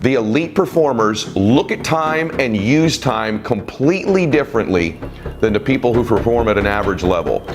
The elite performers look at time and use time completely differently than the people who perform at an average level.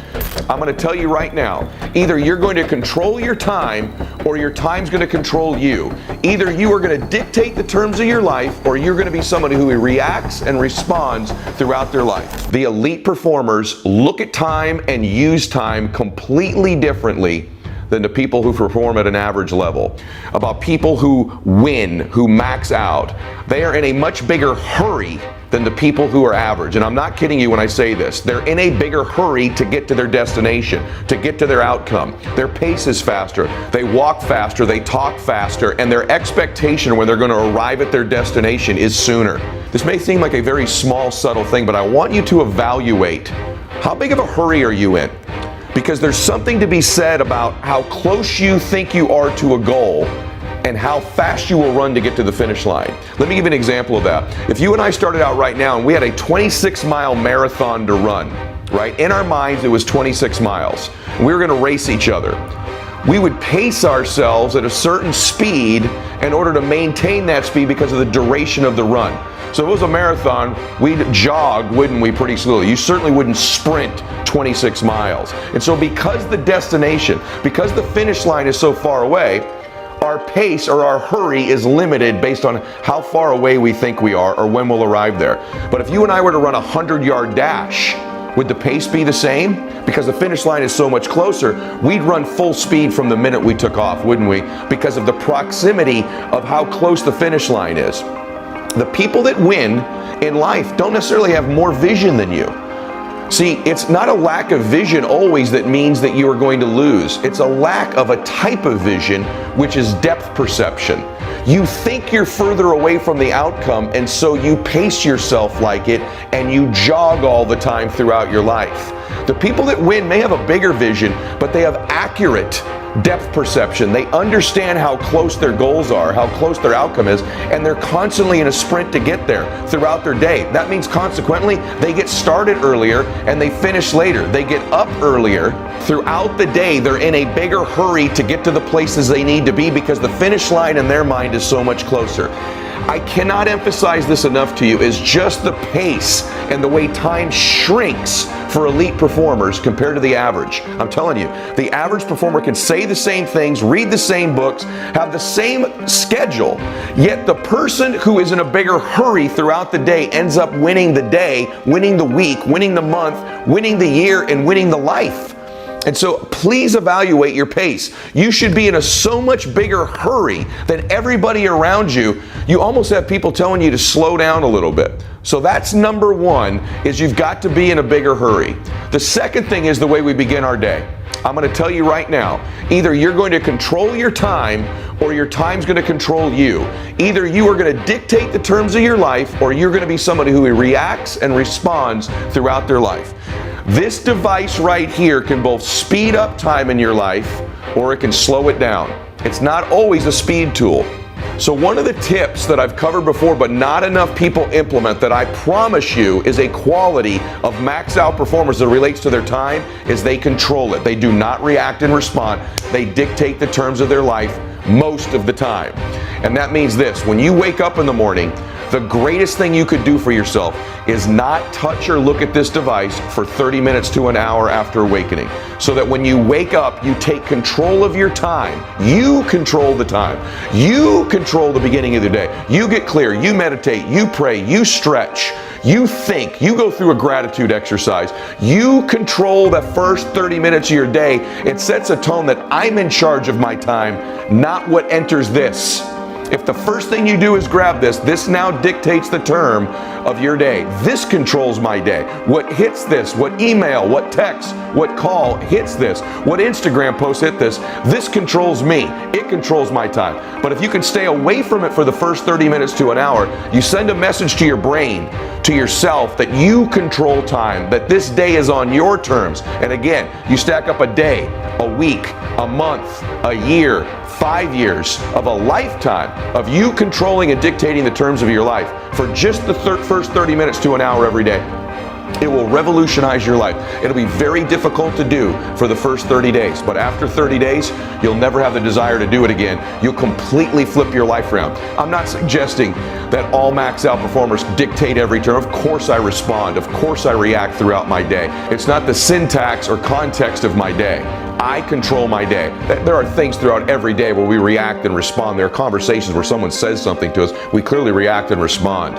I'm going to tell you right now, either you're going to control your time or your time's going to control you. Either you are going to dictate the terms of your life or you're going to be somebody who reacts and responds throughout their life. The elite performers look at time and use time completely differently than the people who perform at an average level. About people who win, who max out. They are in a much bigger hurry than the people who are average. And I'm not kidding you when I say this. They're in a bigger hurry to get to their destination, to get to their outcome. Their pace is faster. They walk faster, they talk faster, and their expectation when they're going to arrive at their destination is sooner. This may seem like a very small, subtle thing, but I want you to evaluate how big of a hurry are you in? Because there's something to be said about how close you think you are to a goal and how fast you will run to get to the finish line. Let me give you an example of that. If you and I started out right now and we had a 26-mile marathon to run, right? In our minds, it was 26 miles. We were gonna race each other. We would pace ourselves at a certain speed in order to maintain that speed because of the duration of the run. So if it was a marathon, we'd jog, wouldn't we, pretty slowly. You certainly wouldn't sprint 26 miles. And so because the destination, because the finish line is so far away, our pace or our hurry is limited based on how far away we think we are or when we'll arrive there. But if you and I were to run a 100-yard dash, would the pace be the same? Because the finish line is so much closer, we'd run full speed from the minute we took off, wouldn't we? Because of the proximity of how close the finish line is. The people that win in life don't necessarily have more vision than you. See, it's not a lack of vision always that means that you are going to lose. It's a lack of a type of vision, which is depth perception. You think you're further away from the outcome, and so you pace yourself like it, and you jog all the time throughout your life. The people that win may have a bigger vision, but they have accurate depth perception. They understand how close their goals are, how close their outcome is, and they're constantly in a sprint to get there throughout their day. That means consequently, they get started earlier and they finish later. They get up earlier. Throughout the day, they're in a bigger hurry to get to the places they need to be because the finish line in their mind is so much closer. I cannot emphasize this enough to you, is just the pace and the way time shrinks for elite performers compared to the average. I'm telling you, the average performer can say the same things, read the same books, have the same schedule, yet the person who is in a bigger hurry throughout the day ends up winning the day, winning the week, winning the month, winning the year, and winning the life. And so please evaluate your pace. You should be in a so much bigger hurry than everybody around you. You almost have people telling you to slow down a little bit. So that's number one, is you've got to be in a bigger hurry. The second thing is the way we begin our day. I'm going to tell you right now, either you're going to control your time or your time's going to control you. Either you are going to dictate the terms of your life or you're going to be somebody who reacts and responds throughout their life. This device right here can both speed up time in your life or it can slow it down. It's not always a speed tool. So one of the tips that I've covered before but not enough people implement that I promise you is a quality of max out performers that relates to their time is they control it. They do not react and respond. They dictate the terms of their life most of the time. And that means this: when you wake up in the morning, the greatest thing you could do for yourself is not touch or look at this device for 30 minutes to an hour after awakening. So that when you wake up, you take control of your time. You control the time. You control the beginning of the day. You get clear, you meditate, you pray, you stretch, you think, you go through a gratitude exercise. You control the first 30 minutes of your day. It sets a tone that I'm in charge of my time, not what enters this. If the first thing you do is grab this now dictates the term of your day. This controls my day. What hits this, what email, what text, what call hits this, what Instagram post hit this controls me. It controls my time. But if you can stay away from it for the first 30 minutes to an hour, you send a message to your brain, to yourself, that you control time, that this day is on your terms. And again, you stack up a day, a week, a month, a year, 5 years of a lifetime of you controlling and dictating the terms of your life for just the first 30 minutes to an hour every day. It will revolutionize your life. It'll be very difficult to do for the first 30 days, but after 30 days, you'll never have the desire to do it again. You'll completely flip your life around. I'm not suggesting that all max out performers dictate every term. Of course I respond. Of course I react throughout my day. It's not the syntax or context of my day. I control my day. There are things throughout every day where we react and respond. There are conversations where someone says something to us. We clearly react and respond.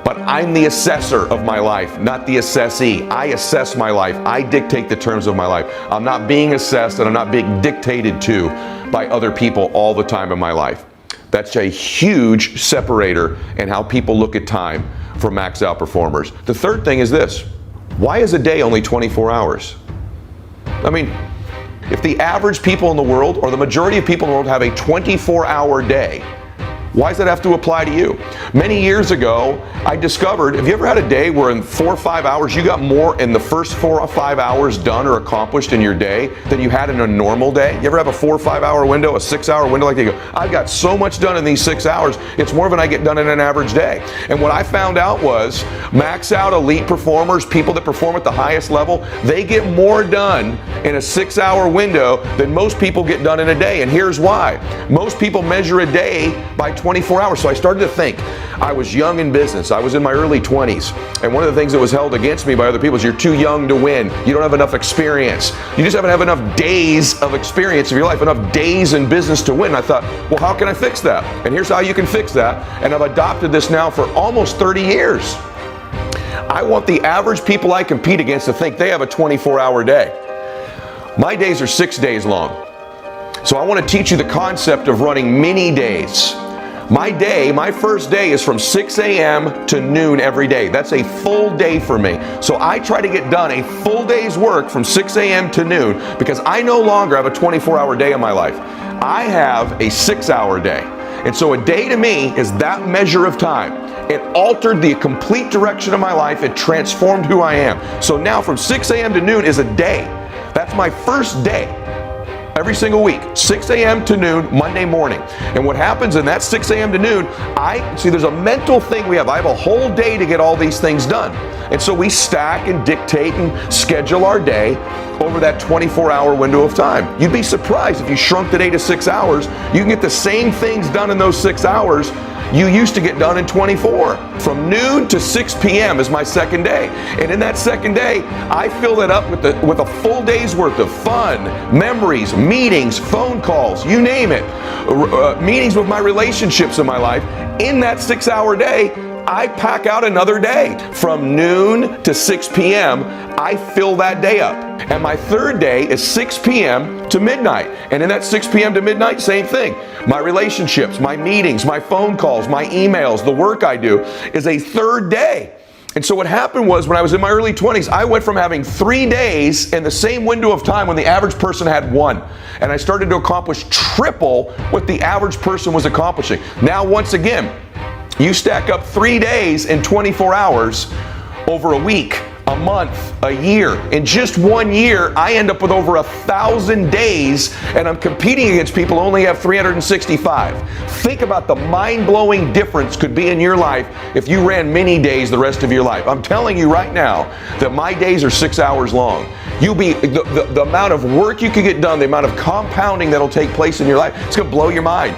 But I'm the assessor of my life, not the assessee. I assess my life. I dictate the terms of my life. I'm not being assessed and I'm not being dictated to by other people all the time in my life. That's a huge separator in how people look at time for max out performers. The third thing is this: why is a day only 24 hours? I mean, if the average people in the world, or the majority of people in the world, have a 24-hour day, why does that have to apply to you? Many years ago, I discovered, have you ever had a day where in 4 or 5 hours, you got more in the first 4 or 5 hours done or accomplished in your day than you had in a normal day? You ever have a 4 or 5 hour window, a 6 hour window, like you go, I've got so much done in these 6 hours, it's more than I get done in an average day. And what I found out was, max out elite performers, people that perform at the highest level, they get more done in a 6 hour window than most people get done in a day. And here's why. Most people measure a day by 24 hours. So I started to think, I was young in business. I was in my early 20s. And one of the things that was held against me by other people is you're too young to win. You don't have enough experience. You just haven't have enough days of experience of your life, enough days in business to win. And I thought, well, how can I fix that? And here's how you can fix that. And I've adopted this now for almost 30 years. I want the average people I compete against to think they have a 24-hour day. My days are 6 days long. So I want to teach you the concept of running mini days. My first day is from 6 a.m. to noon every day. That's a full day for me. So I try to get done a full day's work from 6 a.m. to noon because I no longer have a 24-hour day in my life. I have a 6-hour day. And so a day to me is that measure of time. It altered the complete direction of my life. It transformed who I am. So now from 6 a.m. to noon is a day. That's my first day. Every single week, 6 a.m. to noon, Monday morning. And what happens in that 6 a.m. to noon, there's a mental thing we have. I have a whole day to get all these things done. And so we stack and dictate and schedule our day over that 24-hour window of time. You'd be surprised if you shrunk the day to 6 hours, you can get the same things done in those 6 hours you used to get done in 24. From noon to 6 p.m. is my second day. And in that second day, I fill that up with a full day's worth of fun, memories, meetings, phone calls, you name it, meetings with my relationships in my life. In that 6-hour day, I pack out another day. From noon to 6 p.m., I fill that day up. And my third day is 6 p.m. to midnight. And in that 6 p.m. to midnight, same thing. My relationships, my meetings, my phone calls, my emails, the work I do is a third day. And so what happened was when I was in my early 20s, I went from having 3 days in the same window of time when the average person had 1. And I started to accomplish triple what the average person was accomplishing. Now, once again, you stack up 3 days in 24 hours over a week, a month, a year. In just 1 year, I end up with over 1,000 days, and I'm competing against people who only have 365. Think about the mind-blowing difference could be in your life if you ran mini days the rest of your life. I'm telling you right now that my days are 6 hours long. The amount of work you can get done, the amount of compounding that'll take place in your life, it's gonna blow your mind.